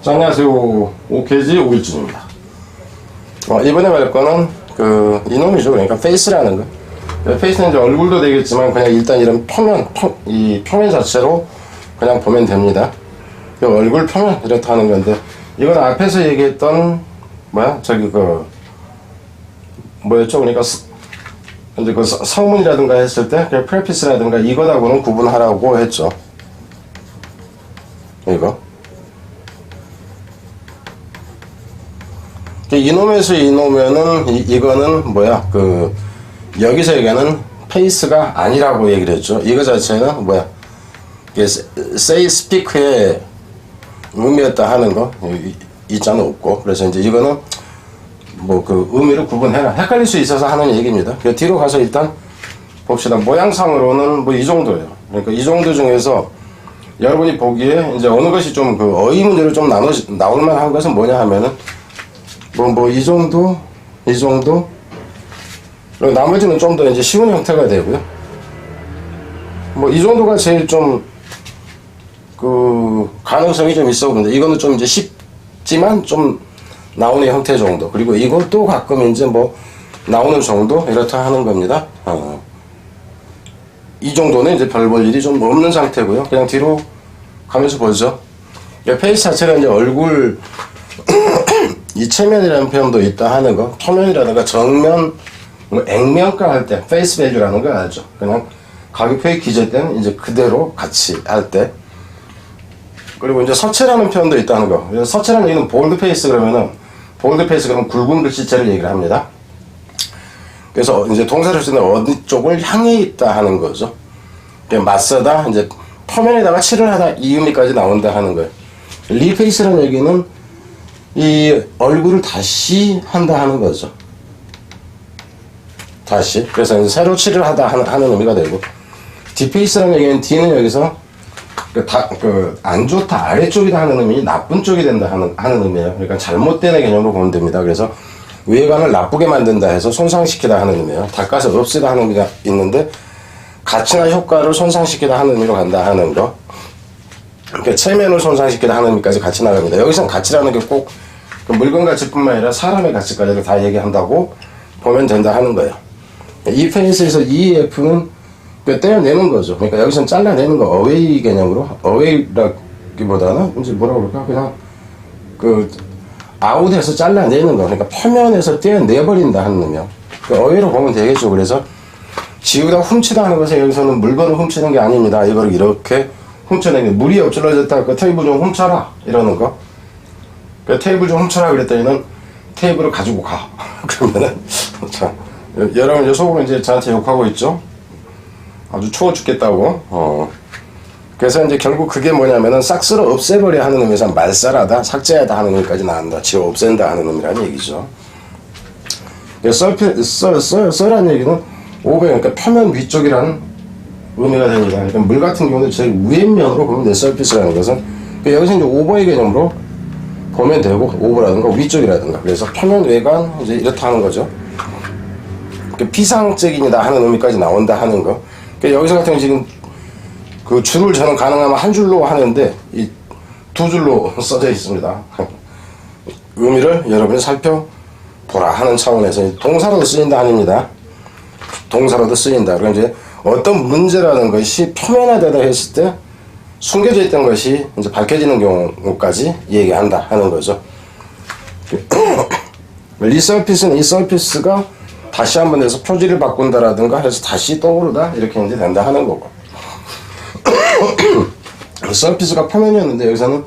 자, 안녕하세요. 오케이지 오일준입니다. 이번에 말 거는 이놈이죠. 그러니까 페이스라는 거. 페이스는 이제 얼굴도 되겠지만 그냥 일단 이런 이 표면 자체로 그냥 보면 됩니다. 얼굴 표면 이렇다 하는 건데, 이건 앞에서 얘기했던 뭐였죠? 그러니까 이제 성문이라든가 했을 때 프레피스라든가 이거하고는 구분하라고 했죠. 이놈에서 이놈에는 이거는 여기서 얘기하는 페이스가 아니라고 얘기를 했죠. 이거 자체는 이게 say speak의 의미였다 하는 거 있잖아 없고, 그래서 이제 이거는 의미를 구분해라, 헷갈릴 수 있어서 하는 얘기입니다. 뒤로 가서 일단 봅시다. 모양상으로는 이 정도예요. 그러니까 이 정도 중에서 여러분이 보기에 이제 어느 것이 좀 어휘 문제로 좀 나올 만한 것은 뭐냐 하면은 이 정도, 그리고 나머지는 좀 더 이제 쉬운 형태가 되고요. 이 정도가 제일 좀 가능성이 좀 있어 보는데, 이거는 좀 이제 쉽지만 좀 나오는 형태 정도, 그리고 이것도 가끔 이제 나오는 정도, 이렇다 하는 겁니다. 이 정도는 이제 별 볼 일이 좀 없는 상태고요. 그냥 뒤로 가면서 보죠. 페이스 자체가 이제 얼굴 이 체면이라는 표현도 있다 하는 거, 표면이라든가 정면, 액면가 할 때 페이스 밸류라는 거 알죠? 그냥 가격표에 기재 때는 이제 그대로 같이 할 때. 그리고 이제 서체라는 표현도 있다는 거. 서체라는 얘기는 볼드 페이스 그러면은, 볼드 페이스 그러면 굵은 글씨체를 얘기를 합니다. 그래서 이제 동사를 쓸 때 어디 쪽을 향해 있다 하는 거죠. 맞서다, 이제 표면에다가 칠을 하다, 이 의미까지 나온다 하는 거예요. 리페이스라는 얘기는 이 얼굴을 다시 한다 하는 거죠. 다시. 그래서 이제 새로 칠을 하다 하는 의미가 되고, 디페이스라는 얘기는 D는 여기서 안 좋다, 아래쪽이다 하는 의미, 나쁜 쪽이 된다 하는 의미예요. 그러니까 잘못된 개념으로 보면 됩니다. 그래서 외관을 나쁘게 만든다 해서 손상시키다 하는 의미예요. 닦아서 없애다 하는 의미가 있는데, 가치나 효과를 손상시키다 하는 의미로 간다 하는 거. 그러니까 체면을 손상시키다 하는 의미까지 같이 나갑니다. 여기서는 가치라는 게 꼭 물건 가치뿐만 아니라 사람의 가치까지도 다 얘기한다고 보면 된다 하는 거예요. 이 페이스에서 이 F는 떼어내는 거죠. 그러니까 여기서는 잘라내는 거, 어웨이 개념으로, 어웨이라기보다는 이제 뭐라고 그럴까, 그냥 아웃에서 잘라내는 거, 그러니까 표면에서 떼어내버린다 하는 의미요. 어웨이로 보면 되겠죠. 그래서 지우다 훔치다 하는 것은 여기서는 물건을 훔치는 게 아닙니다. 이걸 이렇게 훔쳐내는 게, 물이 엎질러졌다, 테이블 좀 훔쳐라 이러는 거. 테이블 좀 훔쳐라 그랬더니는 테이블을 가지고 가. 그러면은 자, 여러분 이제 속으로 이제 저한테 욕하고 있죠. 아주 추워 죽겠다고. 그래서 이제 결국 그게 뭐냐면은 싹스로 없애버려 하는 의미에서 말살하다, 삭제하다 하는 의미까지 나온다, 지워 없앤다 하는 의미라는 얘기죠. 썰이라는 얘기는 그러니까 표면 위쪽이라는 의미가 됩니다. 그러니까 물 같은 경우는 제일 위에 면으로 보면 돼, 서피스라는 것은. 여기서 이제 오버의 개념으로 보면 되고, 오버라든가 위쪽이라든가. 그래서 표면 외관, 이제 이렇다 하는 거죠. 피상적이다 하는 의미까지 나온다 하는 거. 여기서 같은 경우 지금 줄을 저는 가능하면 한 줄로 하는데, 이 두 줄로 써져 있습니다. 의미를 여러분이 살펴보라 하는 차원에서 동사로도 쓰인다 아닙니다. 동사로도 쓰인다. 그럼 이제 어떤 문제라는 것이 표면화되다 했을 때 숨겨져 있던 것이 이제 밝혀지는 경우까지 얘기한다 하는 거죠. 리서피스는 이 서피스가 다시 한번 해서 표지를 바꾼다라든가 해서 다시 떠오르다, 이렇게 이제 된다 하는 거고. 서피스가 표면이었는데 여기서는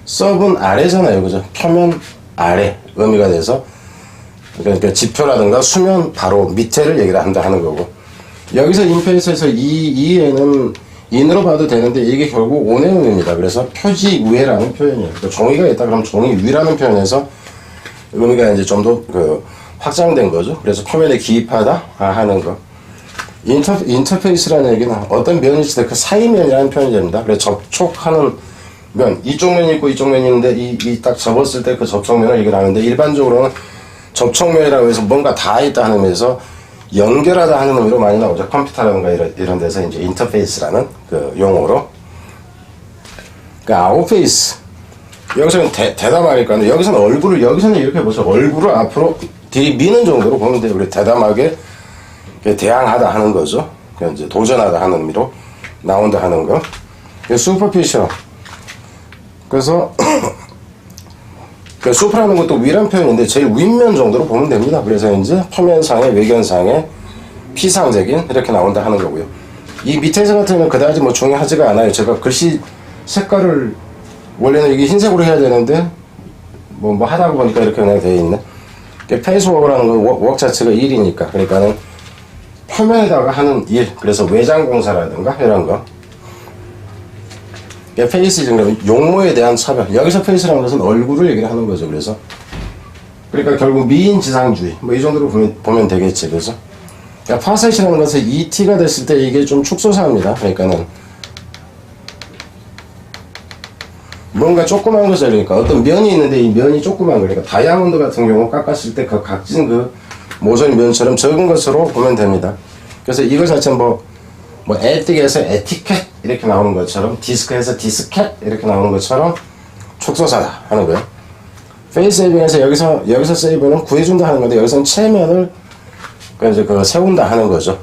서브는 아래잖아요, 그죠? 표면 아래 의미가 돼서, 그러니까 지표라든가 수면 바로 밑에를 얘기를 한다 하는 거고. 여기서 인페이스에서 이에는 인으로 봐도 되는데 이게 결국 온의 의미입니다. 그래서 표지 위라는 표현이에요. 그러니까 종이가 있다 그러면 종이 위라는 표현에서 의미가 이제 좀 더 확장된 거죠. 그래서 표면에 기입하다 하는 거. 인터페이스라는 얘기는 어떤 면이 있을 때 그 사이면이라는 표현이 됩니다. 그래서 접촉하는 면, 이쪽 면이 있고 이쪽 면이 있는데 이 딱 접었을 때 그 접촉면을 얘기를 하는데, 일반적으로는 접촉면이라고 해서 뭔가 다 있다 하는 의미에서 연결하다 하는 의미로 많이 나오죠. 컴퓨터라든가 이런 데서 이제 인터페이스라는 그 용어로. 그러니까 아웃페이스, 여기서는 대담하니까 여기서는 얼굴을 여기서는 이렇게 보세요. 얼굴을 앞으로 들이미는 정도로 보면 돼요. 그래 대담하게 대항하다 하는 거죠. 이제 도전하다 하는 의미로 나온다 하는 거. 슈퍼피셔. 그래서 슈퍼라는 것도 위란 표현인데 제일 윗면 정도로 보면 됩니다. 그래서 이제 표면상의 외견상의 피상적인 이렇게 나온다 하는 거고요. 이 밑에서 같은 경우는 그다지 뭐 중요하지가 않아요. 제가 글씨 색깔을 원래는 이게 흰색으로 해야 되는데 뭐 하다 보니까 이렇게 그냥 되어 있네. 페이스워크라는 건 웍 자체가 일이니까 그러니까는 표면에다가 하는 일, 그래서 외장 공사라든가 이런 거. 페이스징, 용모에 대한 차별. 여기서 페이스라는 것은 얼굴을 얘기를 하는 거죠. 그래서 그러니까 결국 미인지상주의 뭐 이 정도로 보면 되겠지. 그래서 파셋이라는 것은 ET가 됐을 때 이게 좀 축소사입니다. 그러니까는 뭔가 조그만 것을, 그러니까 어떤 면이 있는데 이 면이 조그만 거, 그러니까 다이아몬드 같은 경우 깎았을 때 그 각진 그 모서리 면처럼 적은 것으로 보면 됩니다. 그래서 이거 자체는 뭐 에틱에서 에티켓 이렇게 나오는 것처럼, 디스크에서 디스켓 이렇게 나오는 것처럼 축소사다 하는 거예요. 페이스 세이빙에서 여기서 세이브는 구해준다 하는 건데 여기서는 체면을 이제 세운다 하는 거죠.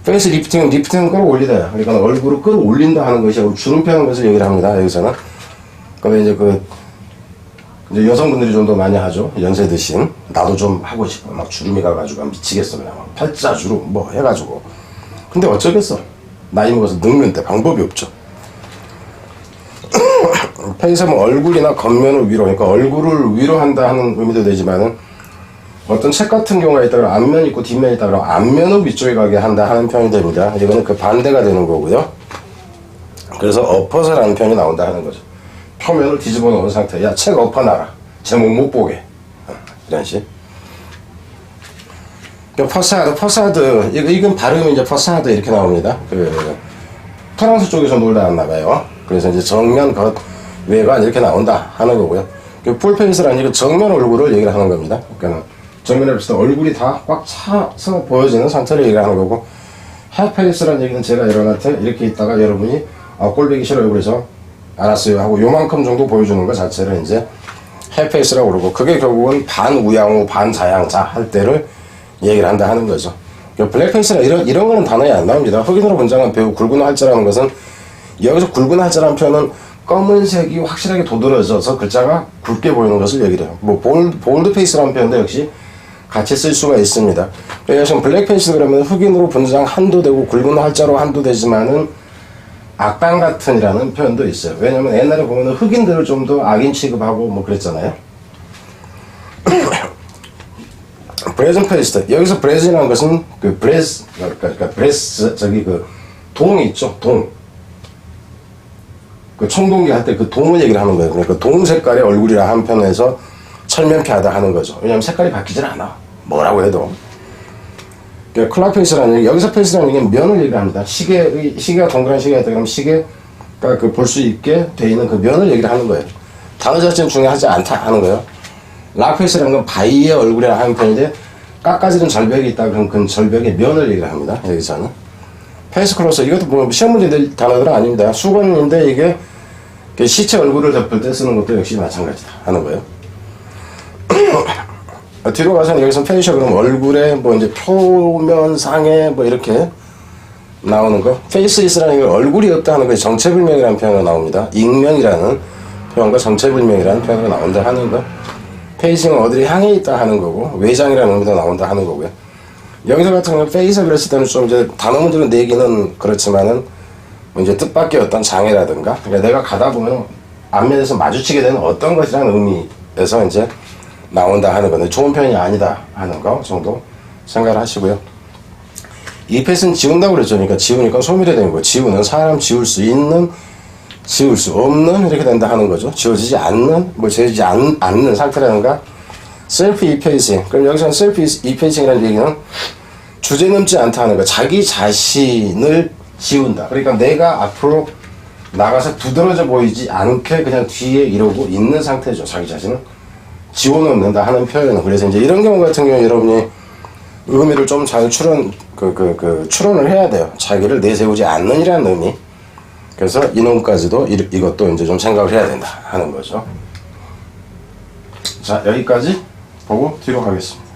페이스 리프팅은 끌어올리다. 그러니까 얼굴을 끌어올린다 하는 것이 주름펴 하는 것을 얘기를 합니다. 여기서는. 그런데 이제 여성분들이 좀 더 많이 하죠. 연세 드신. 나도 좀 하고 싶어. 막 주름이 가가지고 미치겠어. 그냥 막 팔자주름 뭐 해가지고. 근데 어쩌겠어. 나이 먹어서 늙는데 방법이 없죠. 페이스는 얼굴이나 겉면을 위로, 그러니까 얼굴을 위로한다 하는 의미도 되지만은 어떤 책 같은 경우가 있다가 앞면 있고 뒷면 있다가 앞면을 위쪽에 가게 한다 하는 표현이 됩니다. 이거는 그 반대가 되는 거고요. 그래서 엎어서라는 표현이 나온다 하는 거죠. 표면을 뒤집어 놓은 상태. 야, 책 엎어놔라. 제목 못 보게. 이런 식. 퍼사드. 이건 발음이 이제 퍼사드 이렇게 나옵니다. 프랑스 쪽에서 놀다 왔나봐요. 그래서 이제 정면, 겉, 외관 이렇게 나온다 하는 거고요. 풀페이스라는 이거 정면 얼굴을 얘기를 하는 겁니다. 그러니까 정면에 봤을 때 얼굴이 다 꽉 차서 보여지는 상태를 얘기하는 거고, 핫페이스라는 얘기는 제가 여러분한테 이렇게 있다가 여러분이 꼴보기 싫어요 그래서 알았어요 하고 요만큼 정도 보여주는 것 자체를 이제 핫페이스라고 그러고, 그게 결국은 반우양우 반자양자 할 때를 얘기를 한다 하는 거죠. 블랙페이스라 이런 거는 단어에 안 나옵니다. 흑인으로 분장한 배우 굵은 활자라는 것은, 여기서 굵은 활자라는 표현은 검은색이 확실하게 도드라져서 글자가 굵게 보이는 것을 얘기를 해요. 뭐 볼드페이스라는 표현도 역시 같이 쓸 수가 있습니다. 그러니까 지금 블랙페이스 그러면 흑인으로 분장 한도 되고 굵은 활자로 한도 되지만은 악당 같은이라는 표현도 있어요. 왜냐면 옛날에 보면은 흑인들을 좀 더 악인 취급하고 뭐 그랬잖아요. 브레즌 페이스트. 여기서 브레즈라는 것은 그러니까 브레스 동이 있죠. 동. 청동기 할 때 그 동을 얘기를 하는 거예요. 그러니까 동 색깔의 얼굴이라 한편에서 철면피하다 하는 거죠. 왜냐면 색깔이 바뀌질 않아. 뭐라고 해도. 그러니까 클락 페이스라는 얘기, 여기서 페이스라는 게 면을 얘기를 합니다. 시계가 동그란 시계가 있다 그러면 시계가 볼 수 있게 돼 있는 그 면을 얘기를 하는 거예요. 단어 자체는 중요하지 않다 하는 거예요. 락 페이스라는 건 바위의 얼굴이라 하는 편인데 깎아지는 절벽이 있다 그러면 그 절벽의 면을 얘기를 합니다. 여기서는. 페이스 클로스, 이것도 뭐 시험 문제 될 단어들은 아닙니다. 수건인데 이게 시체 얼굴을 덮을 때 쓰는 것도 역시 마찬가지다 하는 거예요. 뒤로 가서는 여기서 페이셜 그러면 얼굴에 뭐 이제 표면상에 뭐 이렇게 나오는 거. 페이스리스라는 게 얼굴이 없다 하는 거에 정체불명이라는 표현으로 나옵니다. 익명이라는 표현과 정체불명이라는 표현으로 나온다 하는 거. 페이싱은 어디를 향해 있다 하는 거고, 외장이라는 의미도 나온다 하는 거고요. 여기서 같은 경우는 페이스 그랬을 때는 좀 이제 단어문제로 내기는 그렇지만은 뭐 이제 뜻밖의 어떤 장애라든가, 그러니까 내가 가다 보면 앞면에서 마주치게 되는 어떤 것이라는 의미에서 이제 나온다 하는 건데, 좋은 표현이 아니다 하는 거 정도 생각을 하시고요. 이 페이스는 지운다고 그랬죠. 그러니까 지우니까 소멸이 되는 거예요. 지우는 사람 지울 수 있는, 지울 수 없는 이렇게 된다 하는 거죠. 지워지지 않는, 뭐 지워지지 않는 상태라든가. 셀프 이페이싱. 그럼 여기서는 셀프 이페이싱이라는 얘기는 주제 넘지 않다 하는 거. 자기 자신을 지운다. 그러니까 내가 앞으로 나가서 두드러져 보이지 않게 그냥 뒤에 이러고 있는 상태죠. 자기 자신을 지워놓는다 하는 표현은. 그래서 이제 이런 경우 같은 경우 여러분이 의미를 좀 잘 추론을 해야 돼요. 자기를 내세우지 않는이라는 의미. 그래서 이놈까지도 이것도 이제 좀 생각을 해야 된다 하는 거죠. 자, 여기까지 보고 뒤로 가겠습니다.